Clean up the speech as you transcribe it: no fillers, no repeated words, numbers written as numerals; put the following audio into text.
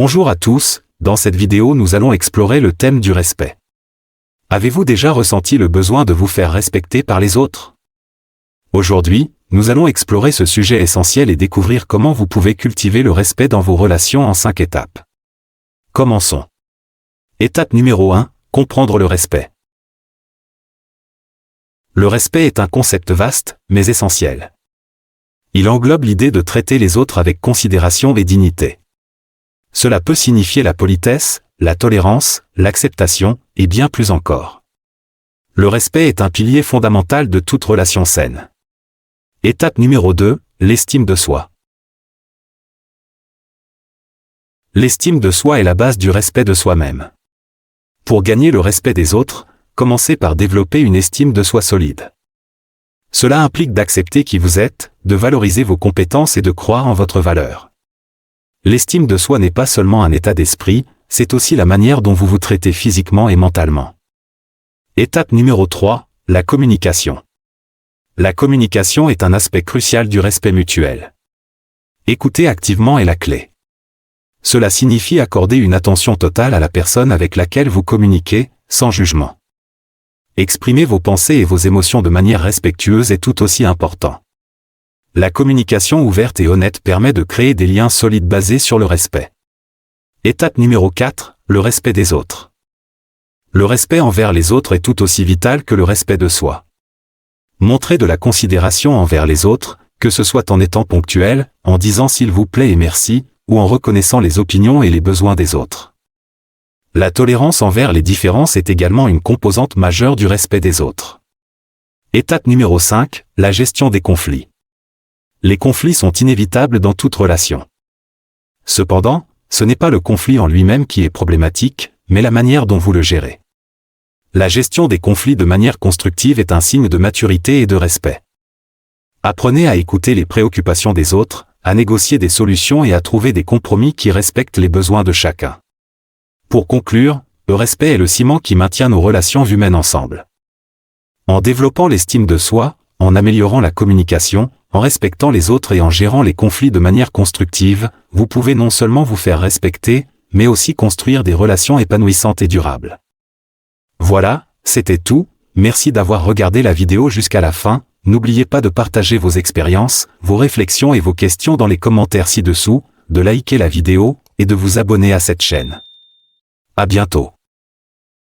Bonjour à tous, dans cette vidéo nous allons explorer le thème du respect. Avez-vous déjà ressenti le besoin de vous faire respecter par les autres? Aujourd'hui, nous allons explorer ce sujet essentiel et découvrir comment vous pouvez cultiver le respect dans vos relations en 5 étapes. Commençons. Étape numéro 1, comprendre le respect. Le respect est un concept vaste, mais essentiel. Il englobe l'idée de traiter les autres avec considération et dignité. Cela peut signifier la politesse, la tolérance, l'acceptation, et bien plus encore. Le respect est un pilier fondamental de toute relation saine. Étape numéro 2, l'estime de soi. L'estime de soi est la base du respect de soi-même. Pour gagner le respect des autres, commencez par développer une estime de soi solide. Cela implique d'accepter qui vous êtes, de valoriser vos compétences et de croire en votre valeur. L'estime de soi n'est pas seulement un état d'esprit, c'est aussi la manière dont vous vous traitez physiquement et mentalement. Étape numéro 3, la communication. La communication est un aspect crucial du respect mutuel. Écouter activement est la clé. Cela signifie accorder une attention totale à la personne avec laquelle vous communiquez, sans jugement. Exprimer vos pensées et vos émotions de manière respectueuse est tout aussi important. La communication ouverte et honnête permet de créer des liens solides basés sur le respect. Étape numéro 4, le respect des autres. Le respect envers les autres est tout aussi vital que le respect de soi. Montrez de la considération envers les autres, que ce soit en étant ponctuel, en disant s'il vous plaît et merci, ou en reconnaissant les opinions et les besoins des autres. La tolérance envers les différences est également une composante majeure du respect des autres. Étape numéro 5, la gestion des conflits. Les conflits sont inévitables dans toute relation. Cependant, ce n'est pas le conflit en lui-même qui est problématique, mais la manière dont vous le gérez. La gestion des conflits de manière constructive est un signe de maturité et de respect. Apprenez à écouter les préoccupations des autres, à négocier des solutions et à trouver des compromis qui respectent les besoins de chacun. Pour conclure, le respect est le ciment qui maintient nos relations humaines ensemble. En développant l'estime de soi, en améliorant la communication, en respectant les autres et en gérant les conflits de manière constructive, vous pouvez non seulement vous faire respecter, mais aussi construire des relations épanouissantes et durables. Voilà, c'était tout, merci d'avoir regardé la vidéo jusqu'à la fin, n'oubliez pas de partager vos expériences, vos réflexions et vos questions dans les commentaires ci-dessous, de liker la vidéo, et de vous abonner à cette chaîne. À bientôt.